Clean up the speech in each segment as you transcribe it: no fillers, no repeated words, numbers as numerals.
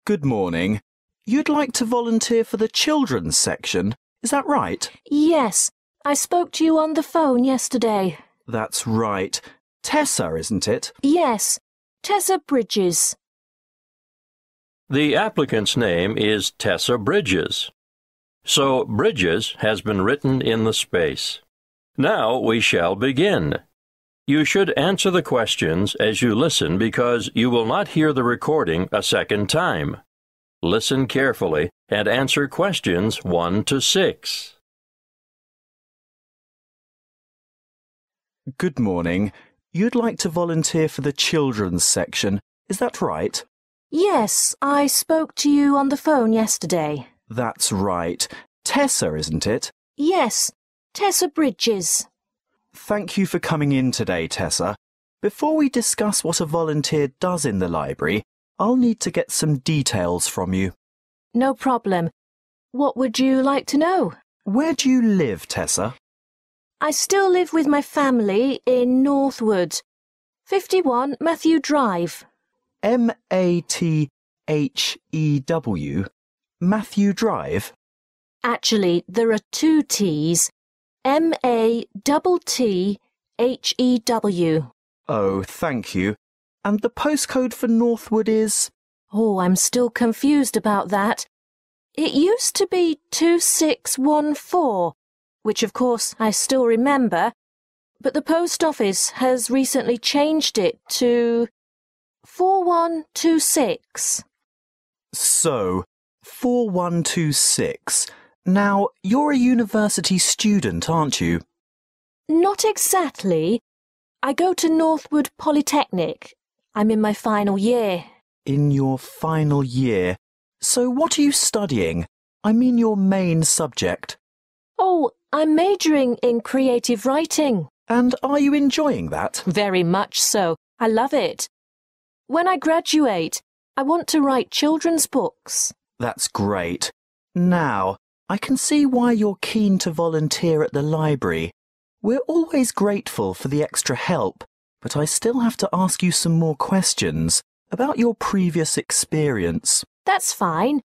Good morning. You'd like to volunteer for the children's section, is that right? Yes, I spoke to you on the phone yesterday. That's right. Tessa, isn't it? Yes, Tessa Bridges. The applicant's name is Tessa Bridges. So Bridges has been written in the space. Now we shall begin. You should answer the questions as you listen because you will not hear the recording a second time. Listen carefully and answer questions 1 to 6. Good morning. You'd like to volunteer for the children's section, is that right? Yes, I spoke to you on the phone yesterday. That's right. Tessa, isn't it? Yes, Tessa Bridges. Thank you for coming in today, Tessa. Before we discuss what a volunteer does in the library, I'll need to get some details from you. No problem. What would you like to know? Where do you live, Tessa? I still live with my family in Northwood, 51 Matthew Drive. Matthew? Matthew Drive? Actually, there are 2 T's. Mattthew. Oh, thank you. And the postcode for Northwood is? Oh, I'm still confused about that. It used to be 2614, which of course I still remember, but the post office has recently changed it to 4126. So, 4126. Now, you're a university student, aren't you? Not exactly. I go to Northwood Polytechnic. I'm in my final year. In your final year. So what are you studying? I mean your main subject. Oh, I'm majoring in creative writing. And are you enjoying that? Very much so. I love it. When I graduate, I want to write children's books. That's great. Now, I can see why you're keen to volunteer at the library. We're always grateful for the extra help, but I still have to ask you some more questions about your previous experience. That's fine,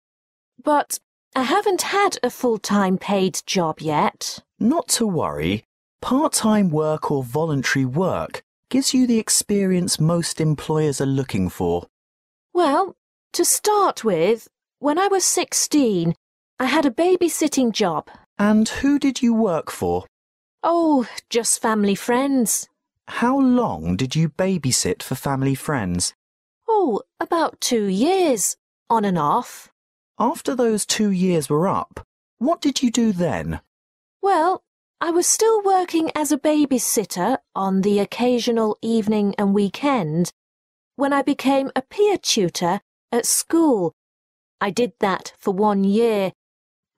but I haven't had a full-time paid job yet. Not to worry. Part-time work or voluntary work gives you the experience most employers are looking for. Well, to start with, when I was 16, I had a babysitting job. And who did you work for? Oh, just family friends. How long did you babysit for family friends? Oh, about 2 years, on and off. After those 2 years were up, what did you do then? Well, I was still working as a babysitter on the occasional evening and weekend when I became a peer tutor at school. I did that for 1 year,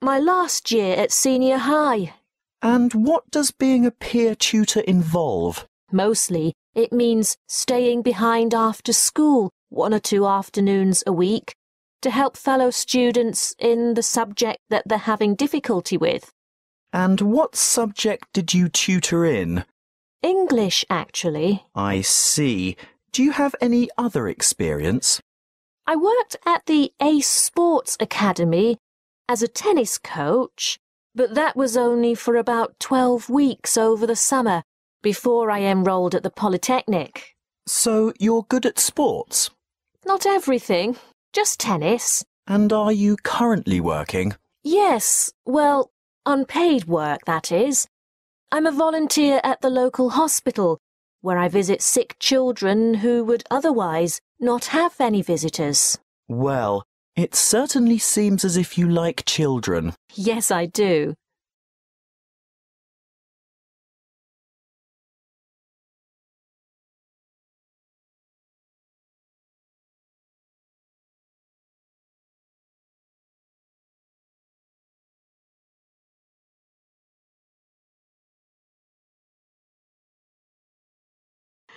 my last year at senior high. And what does being a peer tutor involve? Mostly, it means staying behind after school 1 or 2 afternoons a week to help fellow students in the subject that they're having difficulty with. And what subject did you tutor in? English, actually. I see. Do you have any other experience? I worked at the Ace Sports Academy as a tennis coach, but that was only for about 12 weeks over the summer before I enrolled at the Polytechnic. So you're good at sports? Not everything, just tennis. And are you currently working? Yes, well, unpaid work, that is. I'm a volunteer at the local hospital, where I visit sick children who would otherwise not have any visitors. Well, it certainly seems as if you like children. Yes, I do.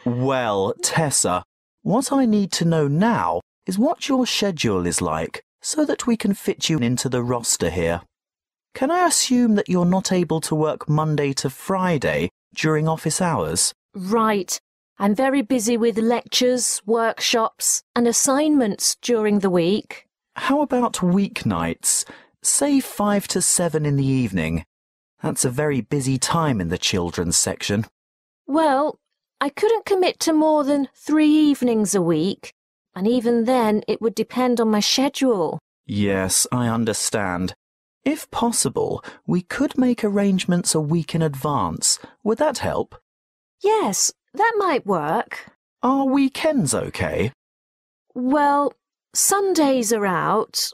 Well, Tessa, what I need to know now is what your schedule is like so that we can fit you into the roster here. Can I assume that you're not able to work Monday to Friday during office hours? Right. I'm very busy with lectures, workshops and assignments during the week. How about weeknights? Say 5 to 7 in the evening. That's a very busy time in the children's section. Well, I couldn't commit to more than 3 evenings a week, and even then it would depend on my schedule. Yes, I understand. If possible, we could make arrangements a week in advance. Would that help? Yes, that might work. Are weekends okay? Well, Sundays are out.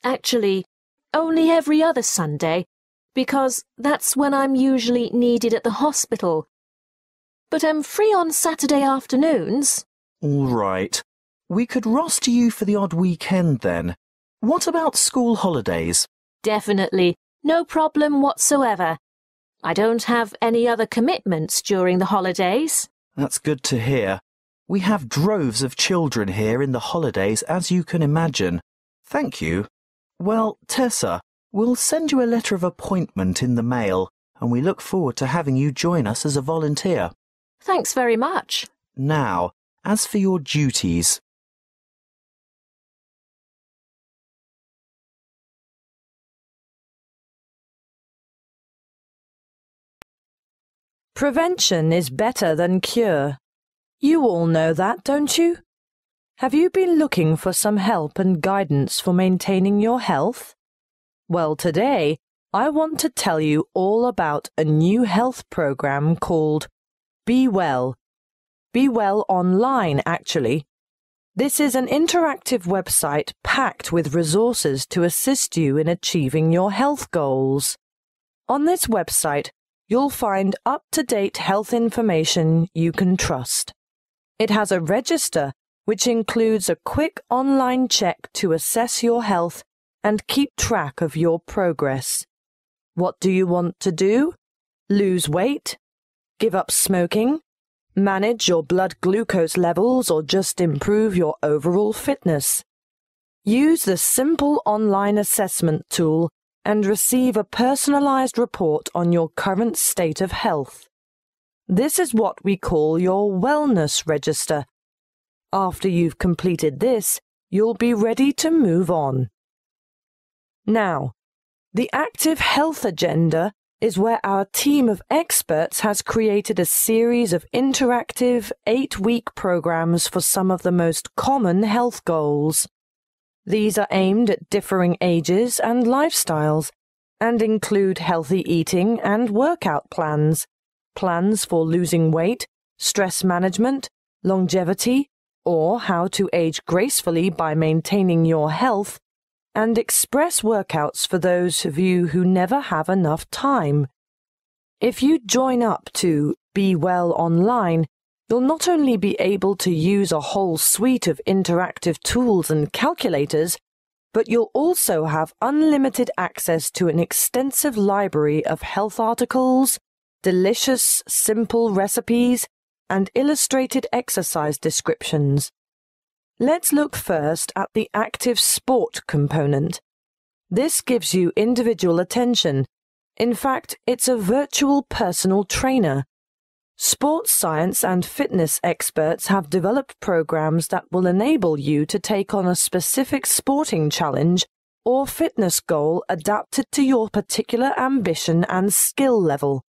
Actually, only every other Sunday, because that's when I'm usually needed at the hospital. But I'm free on Saturday afternoons. All right. We could roster you for the odd weekend then. What about school holidays? Definitely. No problem whatsoever. I don't have any other commitments during the holidays. That's good to hear. We have droves of children here in the holidays, as you can imagine. Thank you. Well, Tessa, we'll send you a letter of appointment in the mail, and we look forward to having you join us as a volunteer. Thanks very much. Now, as for your duties, Prevention is better than cure. You all know that, don't you? Have you been looking for some help and guidance for maintaining your health? Well, today, I want to tell you all about a new health program called Be Well. Be Well Online, actually. This is an interactive website packed with resources to assist you in achieving your health goals. On this website, you'll find up-to-date health information you can trust. It has a register which includes a quick online check to assess your health and keep track of your progress. What do you want to do? Lose weight? Give up smoking? Manage your blood glucose levels or just improve your overall fitness? Use the simple online assessment tool and receive a personalized report on your current state of health. This is what we call your wellness register. After you've completed this, you'll be ready to move on. Now, the Active Health Agenda is where our team of experts has created a series of interactive 8-week programs for some of the most common health goals. These are aimed at differing ages and lifestyles and include healthy eating and workout plans, plans for losing weight, stress management, longevity, or how to age gracefully by maintaining your health, and express workouts for those of you who never have enough time. If you join up to Be Well Online, you'll not only be able to use a whole suite of interactive tools and calculators, but you'll also have unlimited access to an extensive library of health articles, delicious, simple recipes, and illustrated exercise descriptions. Let's look first at the active sport component. This gives you individual attention. In fact, it's a virtual personal trainer. Sports science and fitness experts have developed programs that will enable you to take on a specific sporting challenge or fitness goal adapted to your particular ambition and skill level.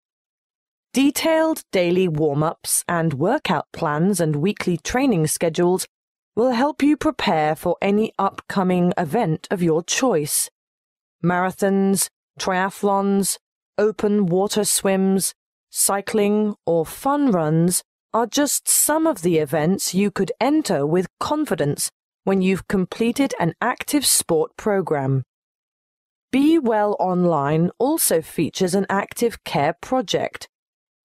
Detailed daily warm-ups and workout plans and weekly training schedules will help you prepare for any upcoming event of your choice. Marathons, triathlons, open water swims, cycling, or fun runs are just some of the events you could enter with confidence when you've completed an active sport program. Be Well Online also features an active care project.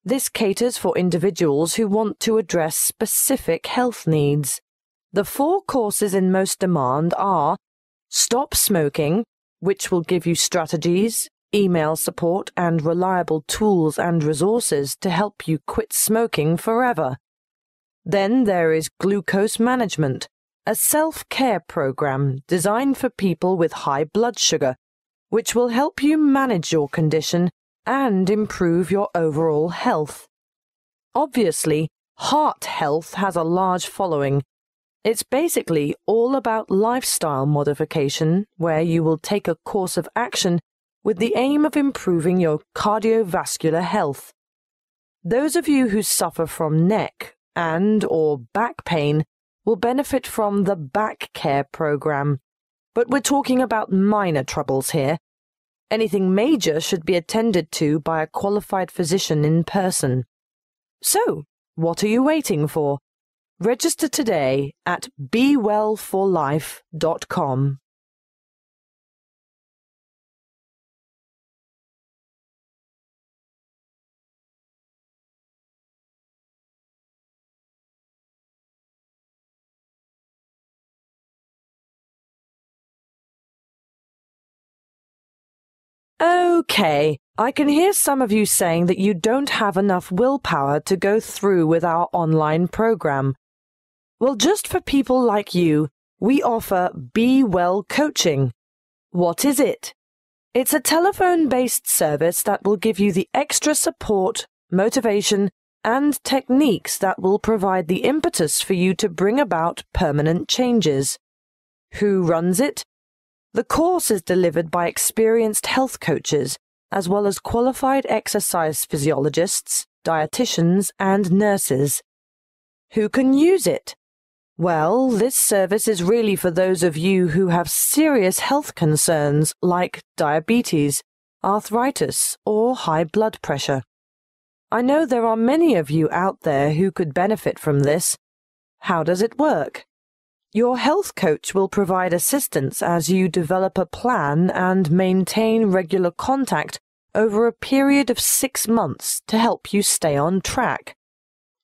This caters for individuals who want to address specific health needs. The 4 courses in most demand are Stop Smoking, which will give you strategies, email support, and reliable tools and resources to help you quit smoking forever. Then there is Glucose Management, a self-care program designed for people with high blood sugar, which will help you manage your condition and improve your overall health. Obviously, heart health has a large following, It's basically all about lifestyle modification, where you will take a course of action with the aim of improving your cardiovascular health. Those of you who suffer from neck and/or back pain will benefit from the Back Care program, but we're talking about minor troubles here. Anything major should be attended to by a qualified physician in person. So, what are you waiting for? Register today at bewellforlife.com. Okay, I can hear some of you saying that you don't have enough willpower to go through with our online program. Well, just for people like you, we offer Be Well Coaching. What is it? It's a telephone-based service that will give you the extra support, motivation, and techniques that will provide the impetus for you to bring about permanent changes. Who runs it? The course is delivered by experienced health coaches, as well as qualified exercise physiologists, dietitians, and nurses. Who can use it? Well, this service is really for those of you who have serious health concerns like diabetes, arthritis, or high blood pressure. I know there are many of you out there who could benefit from this. How does it work? Your health coach will provide assistance as you develop a plan and maintain regular contact over a period of 6 months to help you stay on track.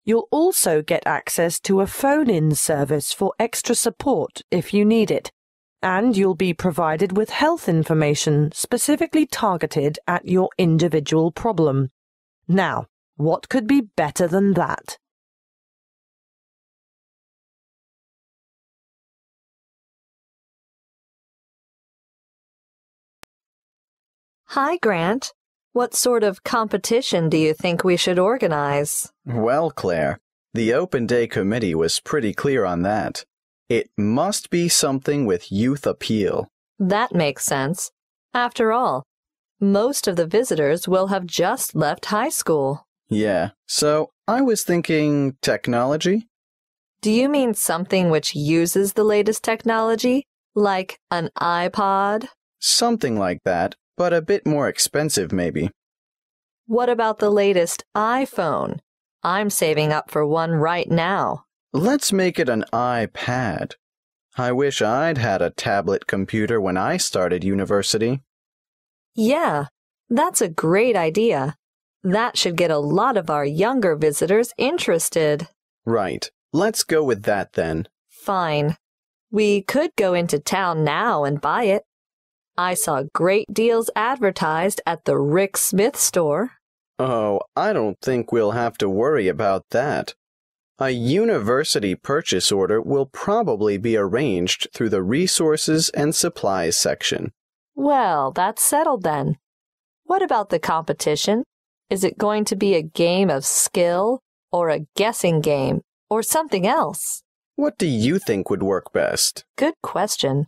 You'll also get access to a phone-in service for extra support if you need it, and you'll be provided with health information specifically targeted at your individual problem. Now, what could be better than that? Hi, Grant. What sort of competition do you think we should organize? Well, Claire, the Open Day Committee was pretty clear on that. It must be something with youth appeal. That makes sense. After all, most of the visitors will have just left high school. Yeah, so I was thinking technology? Do you mean something which uses the latest technology, like an iPod? Something like that, but a bit more expensive maybe. What about the latest iPhone? I'm saving up for one right now. Let's make it an iPad. I wish I'd had a tablet computer when I started university. Yeah, that's a great idea. That should get a lot of our younger visitors interested. Right. Let's go with that then. Fine. We could go into town now and buy it. I saw great deals advertised at the Rick Smith store. Oh, I don't think we'll have to worry about that. A university purchase order will probably be arranged through the Resources and Supplies section. Well, that's settled then. What about the competition? Is it going to be a game of skill, or a guessing game, or something else? What do you think would work best? Good question.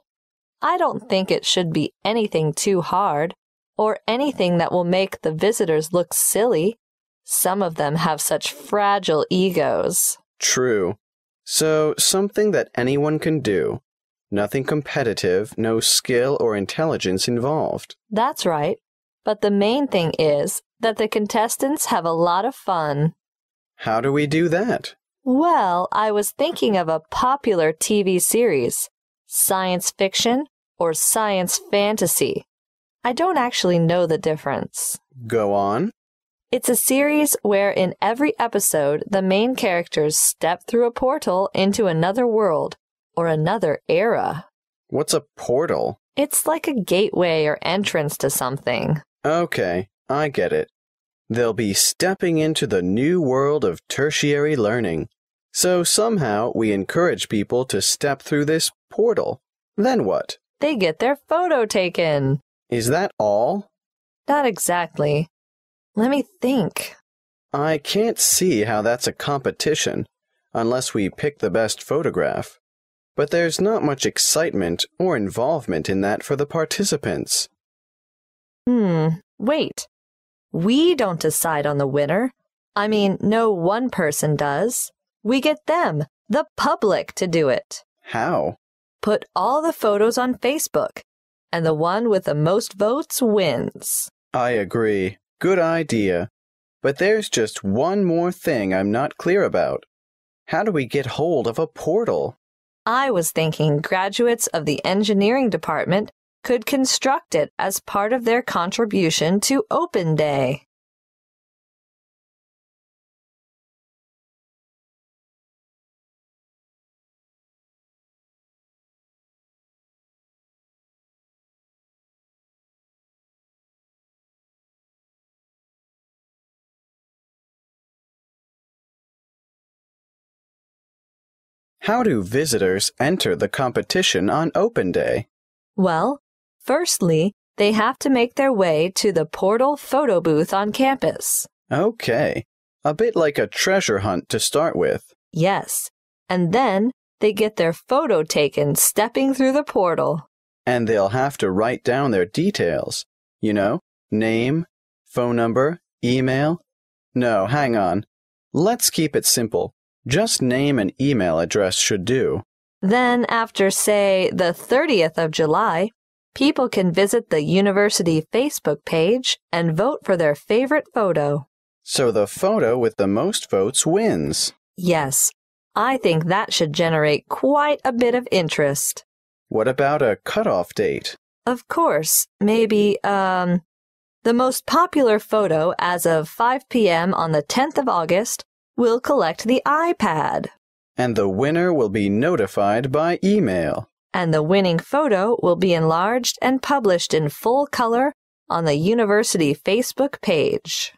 I don't think it should be anything too hard, or anything that will make the visitors look silly. Some of them have such fragile egos. True. So, something that anyone can do. Nothing competitive, no skill or intelligence involved. That's right. But the main thing is that the contestants have a lot of fun. How do we do that? Well, I was thinking of a popular TV series, science fiction or science fantasy. I don't actually know the difference. Go on. It's a series where in every episode the main characters step through a portal into another world or another era. What's a portal? It's like a gateway or entrance to something. Okay, I get it. They'll be stepping into the new world of tertiary learning. So somehow we encourage people to step through this portal. Then what? They get their photo taken. Is that all? Not exactly. Let me think. I can't see how that's a competition, unless we pick the best photograph. but there's not much excitement or involvement in that for the participants. Wait. We don't decide on the winner. I mean, no one person does. We get them, the public, to do it. How? Put all the photos on Facebook, and the one with the most votes wins. I agree. Good idea. But there's just one more thing I'm not clear about. How do we get hold of a portal? I was thinking graduates of the engineering department could construct it as part of their contribution to Open Day. How do visitors enter the competition on Open Day? Well, firstly, they have to make their way to the portal photo booth on campus. Okay, a bit like a treasure hunt to start with. Yes, and then they get their photo taken stepping through the portal. And they'll have to write down their details. You know, name, phone number, email. No, hang on. Let's keep it simple. Just name and email address should do. Then after, say, the 30th of July, people can visit the university Facebook page and vote for their favorite photo. So the photo with the most votes wins. Yes, I think that should generate quite a bit of interest. What about a cutoff date? Of course, maybe, the most popular photo as of 5 p.m. on the 10th of August will collect the iPad. And the winner will be notified by email. And the winning photo will be enlarged and published in full color on the university Facebook page.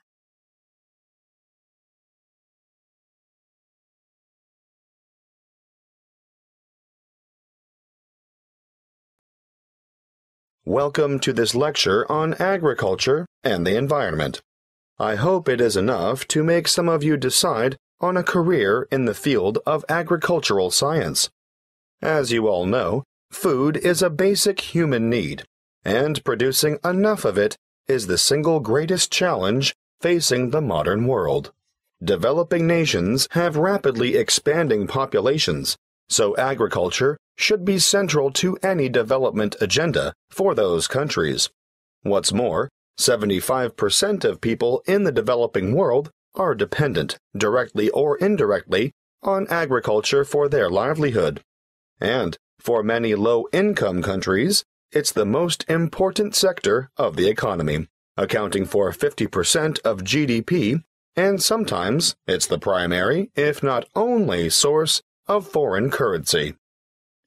Welcome to this lecture on agriculture and the environment. I hope it is enough to make some of you decide on a career in the field of agricultural science. As you all know, food is a basic human need, and producing enough of it is the single greatest challenge facing the modern world. Developing nations have rapidly expanding populations, so agriculture should be central to any development agenda for those countries. What's more, 75% of people in the developing world are dependent, directly or indirectly, on agriculture for their livelihood. And for many low-income countries, it's the most important sector of the economy, accounting for 50% of GDP, and sometimes it's the primary, if not only, source of foreign currency.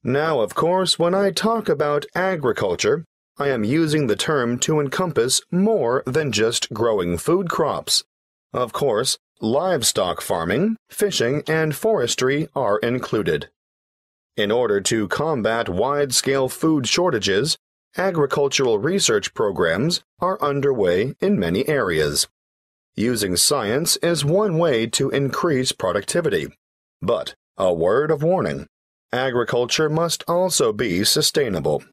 Now, of course, when I talk about agriculture, I am using the term to encompass more than just growing food crops. Of course, livestock farming, fishing, and forestry are included. In order to combat wide-scale food shortages, agricultural research programs are underway in many areas. Using science is one way to increase productivity. But, a word of warning, agriculture must also be sustainable.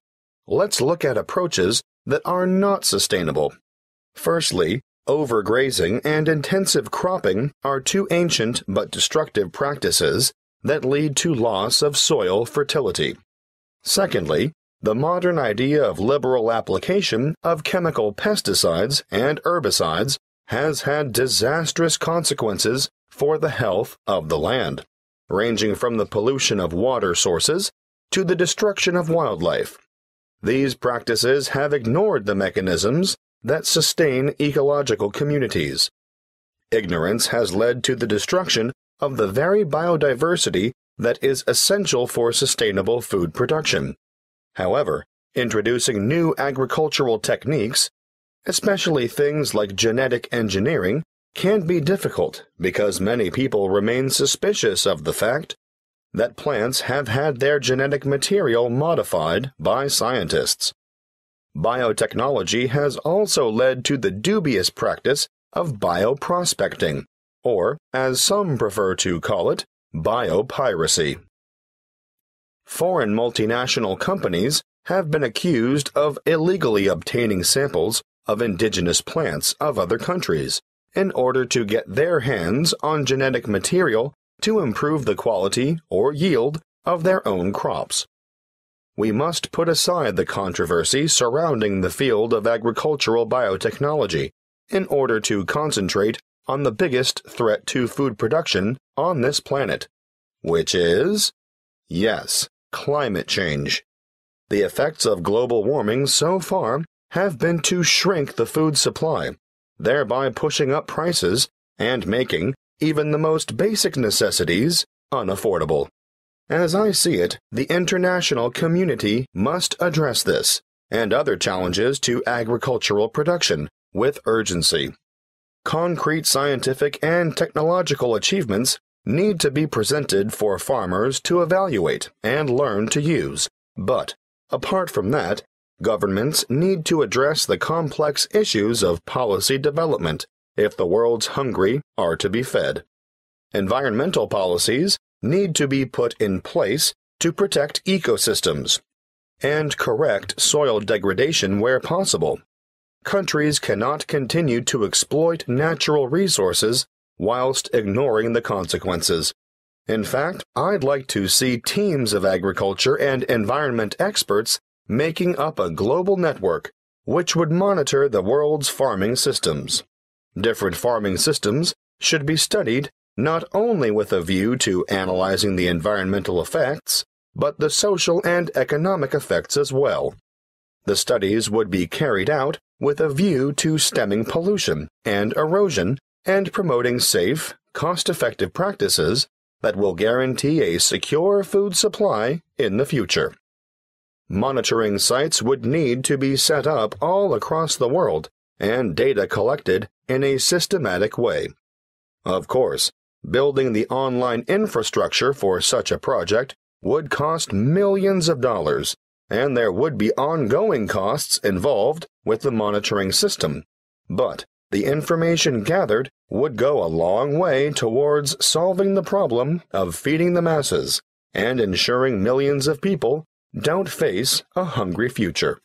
Let's look at approaches that are not sustainable. Firstly, overgrazing and intensive cropping are two ancient but destructive practices that lead to loss of soil fertility. Secondly, the modern idea of liberal application of chemical pesticides and herbicides has had disastrous consequences for the health of the land, ranging from the pollution of water sources to the destruction of wildlife. These practices have ignored the mechanisms that sustain ecological communities. Ignorance has led to the destruction of the very biodiversity that is essential for sustainable food production. However, introducing new agricultural techniques, especially things like genetic engineering, can be difficult because many people remain suspicious of the fact that plants have had their genetic material modified by scientists. Biotechnology has also led to the dubious practice of bioprospecting, or, as some prefer to call it, biopiracy. Foreign multinational companies have been accused of illegally obtaining samples of indigenous plants of other countries in order to get their hands on genetic material to improve the quality or yield of their own crops. We must put aside the controversy surrounding the field of agricultural biotechnology in order to concentrate on the biggest threat to food production on this planet, which is, yes, climate change. The effects of global warming so far have been to shrink the food supply, thereby pushing up prices and making even the most basic necessities unaffordable. As I see it, the international community must address this and other challenges to agricultural production with urgency. Concrete scientific and technological achievements need to be presented for farmers to evaluate and learn to use, but, apart from that, governments need to address the complex issues of policy development if the world's hungry are to be fed. Environmental policies need to be put in place to protect ecosystems and correct soil degradation where possible. Countries cannot continue to exploit natural resources whilst ignoring the consequences. In fact, I'd like to see teams of agriculture and environment experts making up a global network which would monitor the world's farming systems. Different farming systems should be studied not only with a view to analyzing the environmental effects, but the social and economic effects as well. The studies would be carried out with a view to stemming pollution and erosion and promoting safe, cost-effective practices that will guarantee a secure food supply in the future. Monitoring sites would need to be set up all across the world and data collected in a systematic way. Of course, building the online infrastructure for such a project would cost millions of dollars, and there would be ongoing costs involved with the monitoring system. But the information gathered would go a long way towards solving the problem of feeding the masses and ensuring millions of people don't face a hungry future.